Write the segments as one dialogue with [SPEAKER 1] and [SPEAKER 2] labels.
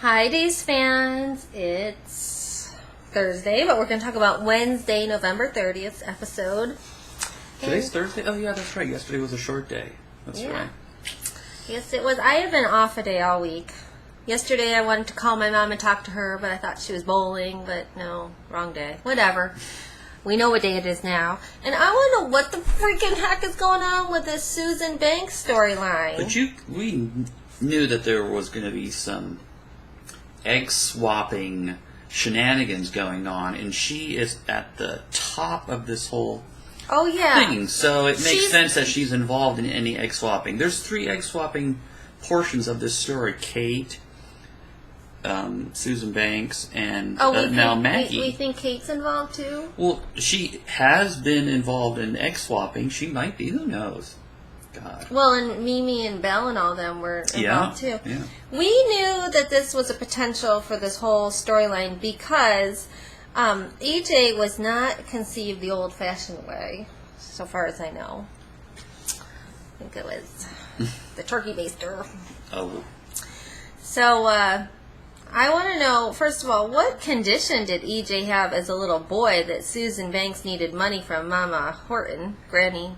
[SPEAKER 1] Hi, Days fans. It's Thursday, but we're going to talk about Wednesday, November 30th episode.
[SPEAKER 2] Today's Thursday? Oh, yeah, that's right. Yesterday was a short day. That's right.
[SPEAKER 1] Yes, it was. I have been off a day all week. Yesterday, I wanted to call my mom and talk to her, but I thought she was bowling, but no, wrong day. Whatever. We know what day it is now. And I want to know what the freaking heck is going on with this Susan Banks storyline.
[SPEAKER 2] But we knew that there was going to be some egg swapping shenanigans going on, and she is at the top of this whole thing. So it makes sense that she's involved in any egg swapping. There's 3 egg swapping portions of this story. Kate, Susan Banks, and now Maggie.
[SPEAKER 1] We think Kate's involved too?
[SPEAKER 2] Well, she has been involved in egg swapping. She might be. Who knows? God.
[SPEAKER 1] Well, and Mimi and Belle and all them were involved too.
[SPEAKER 2] Yeah.
[SPEAKER 1] We knew that this was a potential for this whole storyline because EJ was not conceived the old-fashioned way, so far as I know. I think it was the turkey baster.
[SPEAKER 2] Oh.
[SPEAKER 1] So, I want to know, first of all, what condition did EJ have as a little boy that Susan Banks needed money from Mama Horton, Gran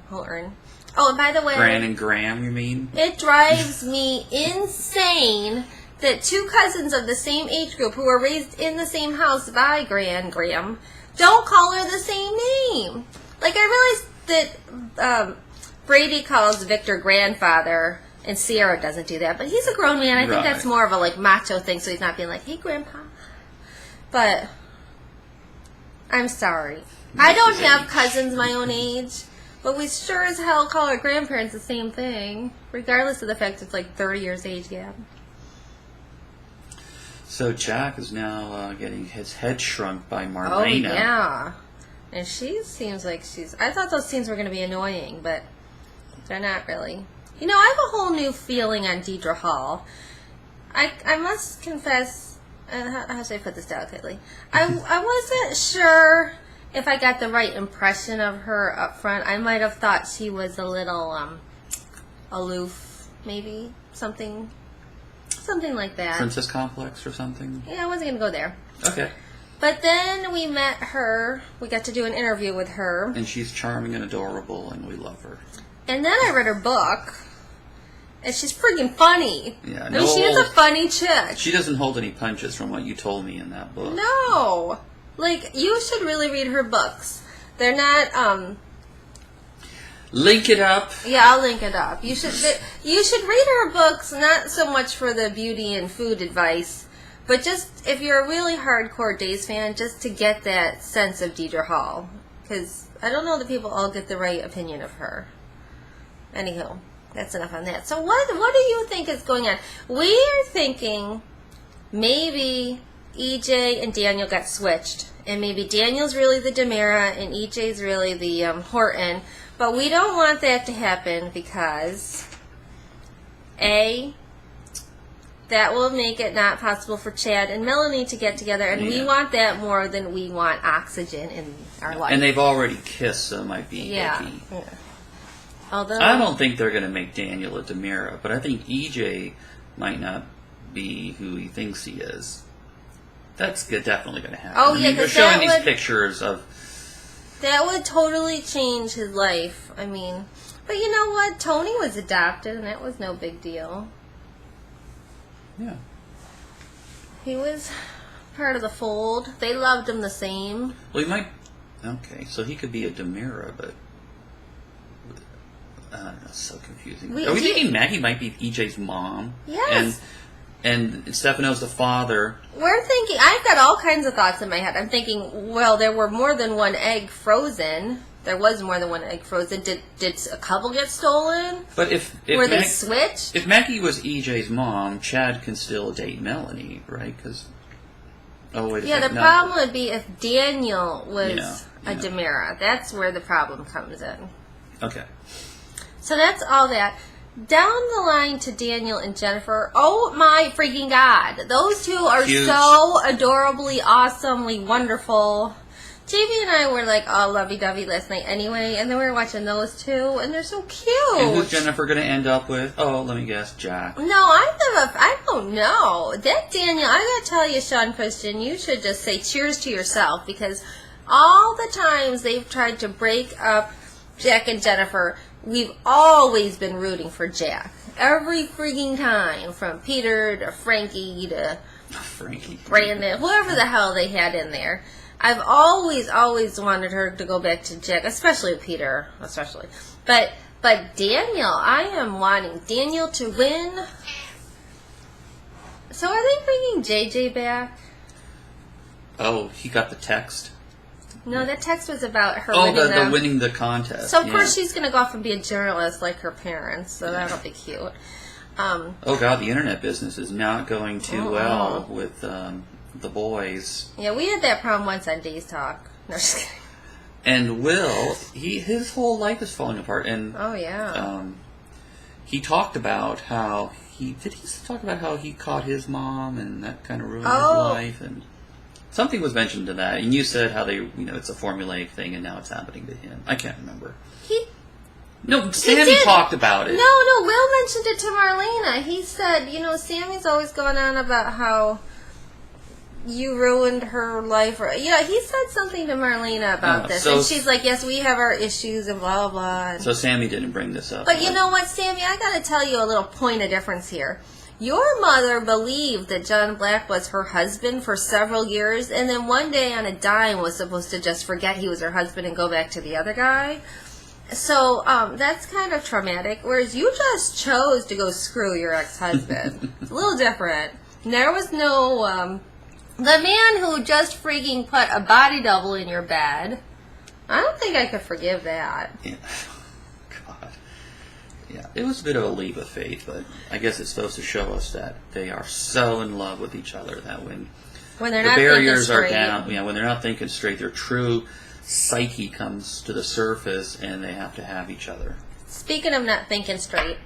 [SPEAKER 1] Horton? Oh, and by the way...
[SPEAKER 2] Gran and Graham, you mean?
[SPEAKER 1] It drives me insane that 2 cousins of the same age group who were raised in the same house by Graham don't call her the same name. Like, I realized that Brady calls Victor grandfather, and Sierra doesn't do that. But he's a grown man. I think that's more of a, like, macho thing, so he's not being like, hey, Grandpa. But I'm sorry. I don't have cousins my own age. But we sure as hell call our grandparents the same thing, regardless of the fact it's like 30 years age gap.
[SPEAKER 2] So Jack is now getting his head shrunk by Marlena.
[SPEAKER 1] Oh, yeah. And she seems like she's... I thought those scenes were going to be annoying, but they're not really. You know, I have a whole new feeling on Deidre Hall. I must confess... how should I put this delicately? I wasn't sure... If I got the right impression of her up front, I might have thought she was a little aloof, maybe something like that.
[SPEAKER 2] Princess complex or something?
[SPEAKER 1] Yeah, I wasn't going to go there.
[SPEAKER 2] Okay.
[SPEAKER 1] But then we met her. We got to do an interview with her.
[SPEAKER 2] And she's charming and adorable, and we love her.
[SPEAKER 1] And then I read her book, and she's freaking funny.
[SPEAKER 2] Yeah,
[SPEAKER 1] I mean, she is a funny chick.
[SPEAKER 2] She doesn't hold any punches from what you told me in that book.
[SPEAKER 1] No. Like, you should really read her books. They're not,
[SPEAKER 2] Link it up.
[SPEAKER 1] Yeah, I'll link it up. You should read her books, not so much for the beauty and food advice, but just, if you're a really hardcore Days fan, just to get that sense of Deidre Hall. Because I don't know that people all get the right opinion of her. Anywho, that's enough on that. So what do you think is going on? We're thinking maybe EJ and Daniel got switched, and maybe Daniel's really the Demera and EJ's really the Horton, but we don't want that to happen because A, that will make it not possible for Chad and Melanie to get together, and we want that more than we want oxygen in our life.
[SPEAKER 2] And they've already kissed, so it might be icky.
[SPEAKER 1] Yeah. Although
[SPEAKER 2] I don't think they're going to make Daniel a Demera, but I think EJ might not be who he thinks he is. That's definitely going to happen.
[SPEAKER 1] Oh, yeah, because
[SPEAKER 2] they're showing these pictures of...
[SPEAKER 1] That would totally change his life. I mean, but you know what? Tony was adopted, and that was no big deal.
[SPEAKER 2] Yeah.
[SPEAKER 1] He was part of the fold. They loved him the same.
[SPEAKER 2] Well, he might... Okay, so he could be a Demera, but... that's so confusing. Are we thinking Maggie might be EJ's mom?
[SPEAKER 1] Yes.
[SPEAKER 2] And Stefano's the father.
[SPEAKER 1] We're thinking... I've got all kinds of thoughts in my head. I'm thinking, well, there were more than one egg frozen. There was more than one egg frozen. Did a couple get stolen?
[SPEAKER 2] But if
[SPEAKER 1] were they switched?
[SPEAKER 2] If Maggie was EJ's mom, Chad can still date Melanie, right? Because... Oh, wait a second.
[SPEAKER 1] The problem would be if Daniel was a Demera. That's where the problem comes in.
[SPEAKER 2] Okay.
[SPEAKER 1] So that's all that. Down the line to Daniel and Jennifer, oh my freaking God. Those two are so adorably, awesomely wonderful JB and I were like all lovey-dovey last night anyway, and then we were watching those two, and they're so cute.
[SPEAKER 2] And who's Jennifer going to end up with? Oh, let me guess, Jack.
[SPEAKER 1] No, I don't know. That Daniel, I gotta tell you, Sean Christian, you should just say cheers to yourself, because all the times they've tried to break up Jack and Jennifer, we've always been rooting for Jack. Every freaking time, from Peter to Frankie to Brandon, whoever the hell they had in there. I've always wanted her to go back to Jack, especially Peter, But Daniel, I am wanting Daniel to win. So are they bringing JJ back?
[SPEAKER 2] Oh, he got the text?
[SPEAKER 1] No, that text was about her winning
[SPEAKER 2] winning the contest.
[SPEAKER 1] So of course she's going to go off and be a journalist like her parents, so that'll be cute.
[SPEAKER 2] Oh God, the internet business is not going too well with the boys.
[SPEAKER 1] Yeah, we had that problem once on DaysTalk. No, just kidding.
[SPEAKER 2] And Will, his whole life is falling apart. And he talked about how he caught his mom, and that kind of ruined his life. And something was mentioned to that. And you said how it's a formulaic thing, and now it's happening to him. I can't remember. Sammy talked about it.
[SPEAKER 1] No, Will mentioned it to Marlena. He said, Sammy's always going on about how you ruined her life. He said something to Marlena about this. And she's like, yes, we have our issues and blah, blah, blah. And
[SPEAKER 2] so Sammy didn't bring this up.
[SPEAKER 1] But you know what, Sammy? I got to tell you a little point of difference here. Your mother believed that John Black was her husband for several years, and then one day on a dime was supposed to just forget he was her husband and go back to the other guy. So that's kind of traumatic, whereas you just chose to go screw your ex-husband. It's a little different. And there was no... the man who just freaking put a body double in your bed, I don't think I could forgive that.
[SPEAKER 2] Yeah. God. Yeah, it was a bit of a leap of faith, but I guess it's supposed to show us that they are so in love with each other that when
[SPEAKER 1] they're
[SPEAKER 2] the
[SPEAKER 1] not
[SPEAKER 2] barriers
[SPEAKER 1] are
[SPEAKER 2] down, when they're not thinking straight, their true psyche comes to the surface, and they have to have each other.
[SPEAKER 1] Speaking of not thinking straight,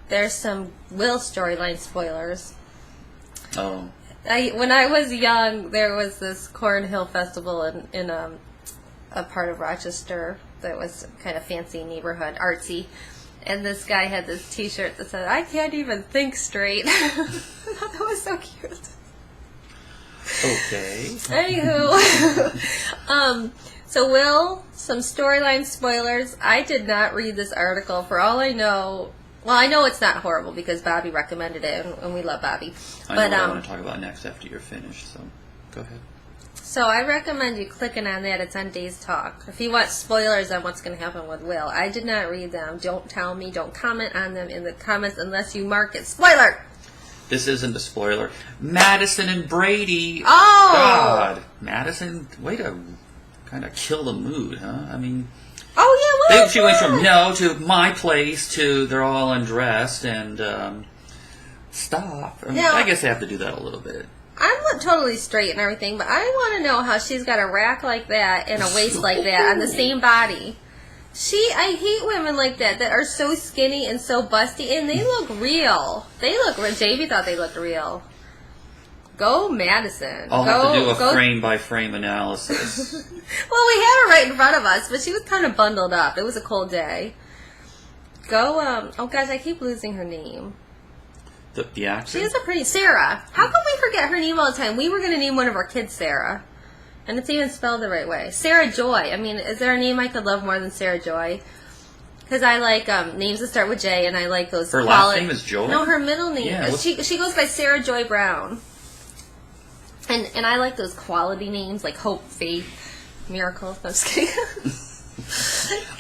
[SPEAKER 1] there's some Will storyline spoilers.
[SPEAKER 2] Oh.
[SPEAKER 1] When I was young, there was this Cornhill Festival in a part of Rochester that was kind of fancy neighborhood, artsy. And this guy had this T-shirt that said, "I can't even think straight." I thought that was so cute.
[SPEAKER 2] Okay.
[SPEAKER 1] Anywho, so Will, some storyline spoilers. I did not read this article. For all I know, well, I know it's not horrible because Bobby recommended it, and we love Bobby.
[SPEAKER 2] I know what I want to talk about next after you're finished, so go ahead.
[SPEAKER 1] So I recommend you clicking on that. It's on DaysTalk. If you want spoilers on what's going to happen with Will. I did not read them. Don't tell me. Don't comment on them in the comments unless you mark it spoiler.
[SPEAKER 2] This isn't a spoiler. Madison and Brady.
[SPEAKER 1] Oh!
[SPEAKER 2] God. Madison, way to kind of kill the mood, huh? I mean...
[SPEAKER 1] Oh, yeah,
[SPEAKER 2] she went from no to my place to they're all undressed and stop. I mean, I guess they have to do that a little bit.
[SPEAKER 1] I'm not totally straight and everything, but I want to know how she's got a rack like that and a waist like that on the same body. I hate women like that are so skinny and so busty, and they look real. JB thought they looked real. Go Madison.
[SPEAKER 2] I'll have to do a frame-by-frame analysis.
[SPEAKER 1] Well, we have her right in front of us, but she was kind of bundled up. It was a cold day. Go, oh gosh, I keep losing her name.
[SPEAKER 2] The actress?
[SPEAKER 1] She is a pretty... Sarah. How come we forget her name all the time? We were going to name one of our kids Sarah. And it's even spelled the right way. Sarah Joy. I mean, is there a name I could love more than Sarah Joy? Because I like names that start with J, and I like those...
[SPEAKER 2] Her last name is Joy?
[SPEAKER 1] No, her middle name. Yeah, she goes by Sarah Joy Brown. And I like those quality names, like Hope, Faith, Miracle. I'm just kidding.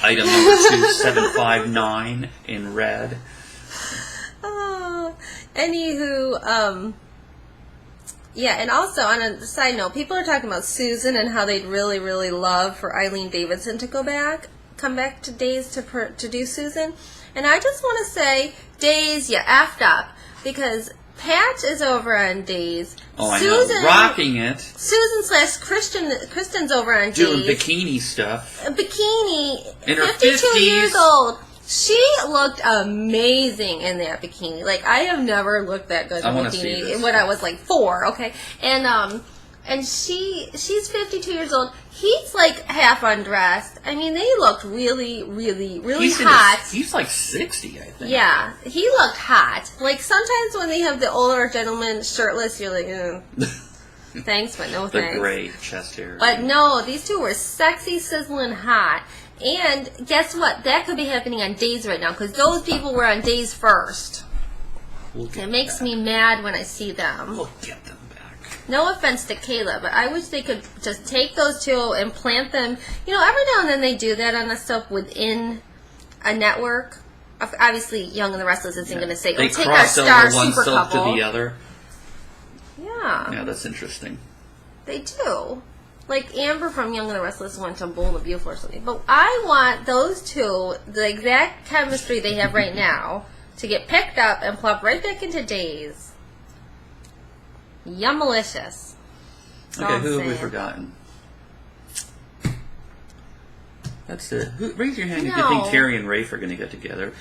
[SPEAKER 2] Item number 2759 in red.
[SPEAKER 1] Oh, anywho, yeah, and also on a side note, people are talking about Susan and how they'd really, really love for Eileen Davidson to come back to Days to do Susan. And I just want to say, Days, you effed up, because Patch is over on Days.
[SPEAKER 2] Oh, Susan, I know. Rocking it.
[SPEAKER 1] Susan / Kristen's over on Days.
[SPEAKER 2] Doing bikini stuff.
[SPEAKER 1] A bikini.
[SPEAKER 2] In her
[SPEAKER 1] 52
[SPEAKER 2] 50s.
[SPEAKER 1] years old. She looked amazing in that bikini. Like, I have never looked that good in a bikini when I was like 4, okay? And And she's 52 years old. He's like half undressed. I mean, they looked really, really, really hot.
[SPEAKER 2] He's like 60, I think.
[SPEAKER 1] Yeah, he looked hot. Like sometimes when they have the older gentleman shirtless, you're like, thanks, but no thanks.
[SPEAKER 2] The gray chest hair.
[SPEAKER 1] But no, these two were sexy, sizzling hot. And guess what? That could be happening on Days right now because those people were on Days first. It makes me mad when I see them.
[SPEAKER 2] We'll get them.
[SPEAKER 1] No offense to Kayla, but I wish they could just take those two and plant them. You know, every now and then they do that on the stuff within a network. Obviously, Young and the Restless isn't going to say,
[SPEAKER 2] they
[SPEAKER 1] take our star
[SPEAKER 2] one
[SPEAKER 1] super
[SPEAKER 2] soap
[SPEAKER 1] couple.
[SPEAKER 2] to the other.
[SPEAKER 1] Yeah.
[SPEAKER 2] Yeah, that's interesting.
[SPEAKER 1] They do. Like Amber from Young and the Restless went to Bold and Beautiful or something. But I want those two, the exact chemistry they have right now, to get picked up and plop right back into Days. Yummalicious.
[SPEAKER 2] Okay, who have we forgotten? That's it. Raise your hand if you think Terry and Rafe are going to get together.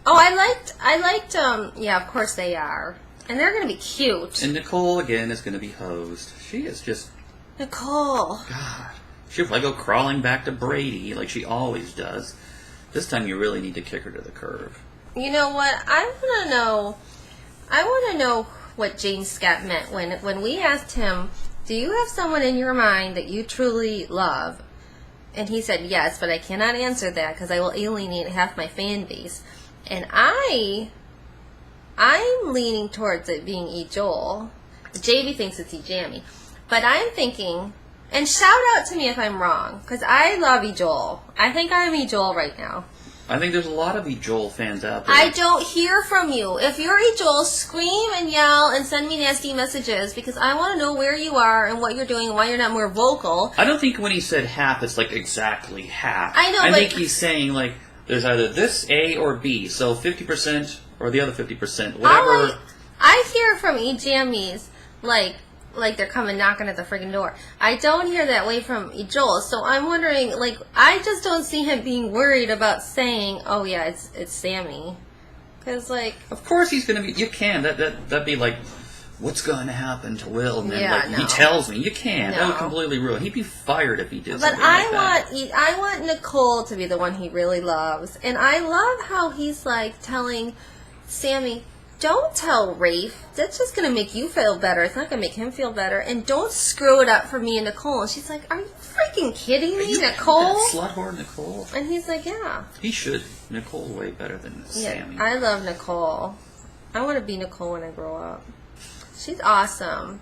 [SPEAKER 1] Oh, I liked, yeah, of course they are. And they're going to be cute.
[SPEAKER 2] And Nicole, again, is going to be hosed. She is just...
[SPEAKER 1] Nicole.
[SPEAKER 2] God. She'll probably go crawling back to Brady like she always does. This time you really need to kick her to the curb.
[SPEAKER 1] You know what? I want to know what James Scott meant when we asked him, do you have someone in your mind that you truly love? And he said, yes, but I cannot answer that because I will alienate half my fan base. And I'm leaning towards it being E. Joel. JB thinks it's E. Jammy. But I'm thinking, and shout out to me if I'm wrong, because I love E. Joel. I think I'm E. Joel right now.
[SPEAKER 2] I think there's a lot of E. Joel fans out there.
[SPEAKER 1] I don't hear from you. If you're E. Joel, scream and yell and send me nasty messages because I want to know where you are and what you're doing and why you're not more vocal.
[SPEAKER 2] I don't think when he said half, it's like exactly half.
[SPEAKER 1] I know,
[SPEAKER 2] I think he's saying like there's either this A or B, so 50% or the other 50%, whatever.
[SPEAKER 1] I hear from E. Jammies like they're coming knocking at the friggin' door. I don't hear that way from E. Joel, so I'm wondering, like, I just don't see him being worried about saying, oh yeah, it's Sammy. Because, like...
[SPEAKER 2] Of course he's going to be... You can. That'd be like, what's going to happen to Will? And then, he tells me. You can't.
[SPEAKER 1] No.
[SPEAKER 2] That would completely ruin. He'd be fired if he did
[SPEAKER 1] but
[SPEAKER 2] something like that.
[SPEAKER 1] I want Nicole to be the one he really loves. And I love how he's, like, telling Sammy... Don't tell Rafe. That's just going to make you feel better. It's not going to make him feel better. And don't screw it up for me and Nicole. And she's like, are you freaking kidding me, Nicole?
[SPEAKER 2] That slut whore Nicole?
[SPEAKER 1] And he's like, yeah.
[SPEAKER 2] He should. Nicole's way better than Sammy.
[SPEAKER 1] Yeah, I love Nicole. I want to be Nicole when I grow up. She's awesome.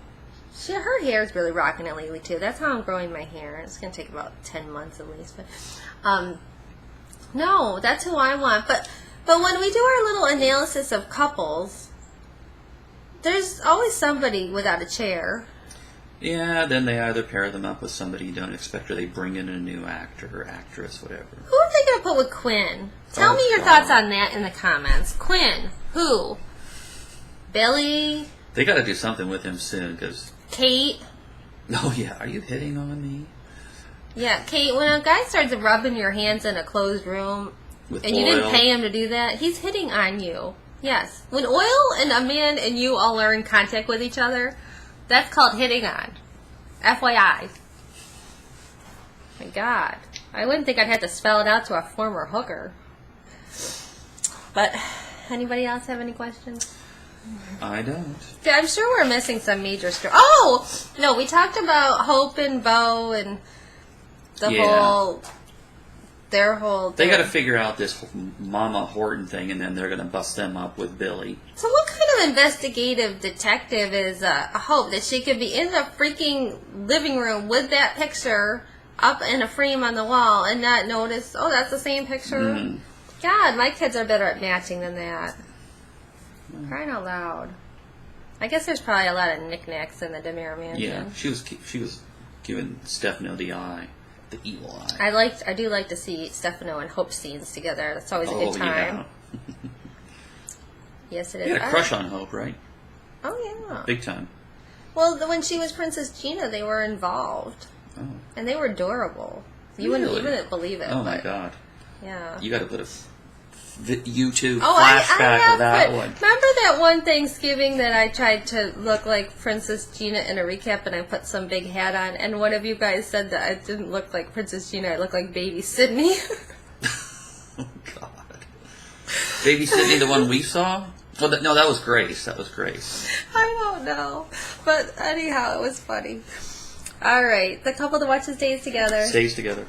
[SPEAKER 1] Her hair is really rocking it lately, too. That's how I'm growing my hair. It's going to take about 10 months at least. But, no, that's who I want. But when we do our little analysis of couples, there's always somebody without a chair.
[SPEAKER 2] Yeah, then they either pair them up with somebody you don't expect, or they bring in a new actor or actress, whatever.
[SPEAKER 1] Who are they going to put with Quinn? Tell me your thoughts on that in the comments. Quinn, who? Billy?
[SPEAKER 2] They got to do something with him soon, because...
[SPEAKER 1] Kate?
[SPEAKER 2] Oh, yeah. Are you hitting on me?
[SPEAKER 1] Yeah, Kate, when a guy starts rubbing your hands in a closed room...
[SPEAKER 2] With
[SPEAKER 1] and
[SPEAKER 2] oil.
[SPEAKER 1] You didn't pay him to do that, he's hitting on you. Yes. When oil and a man and you all are in contact with each other, that's called hitting on. FYI. My God. I wouldn't think I'd have to spell it out to a former hooker. But, anybody else have any questions?
[SPEAKER 2] I don't.
[SPEAKER 1] Yeah, I'm sure we're missing some major story. Oh! No, we talked about Hope and Bo and the whole...
[SPEAKER 2] They got to figure out this Mama Horton thing, and then they're going to bust them up with Billy.
[SPEAKER 1] So what kind of investigative detective is Hope that she could be in the freaking living room with that picture up in a frame on the wall and not notice, oh, that's the same picture? Mm-hmm. God, my kids are better at matching than that. Crying out loud. I guess there's probably a lot of knickknacks in the DeMera mansion.
[SPEAKER 2] Yeah, she was giving Stefano the eye. The evil eye.
[SPEAKER 1] I do like to see Stefano and Hope scenes together. That's always a good time. Yeah. Yes, it is.
[SPEAKER 2] You had a crush on Hope, right?
[SPEAKER 1] Oh, yeah.
[SPEAKER 2] Big time.
[SPEAKER 1] Well, when she was Princess Gina, they were involved. Oh. And they were adorable. You wouldn't believe it.
[SPEAKER 2] Oh, my God.
[SPEAKER 1] Yeah.
[SPEAKER 2] You got to put a YouTube flashback of that one.
[SPEAKER 1] Remember that one Thanksgiving that I tried to look like Princess Gina in a recap, and I put some big hat on, and one of you guys said that I didn't look like Princess Gina, I looked like Baby Sydney.
[SPEAKER 2] Oh, God. Baby Sydney, the one we saw? Well, no, that was Grace. That was Grace.
[SPEAKER 1] I don't know. But anyhow, it was funny. All right. The couple that watches Days Together.
[SPEAKER 2] Stays together.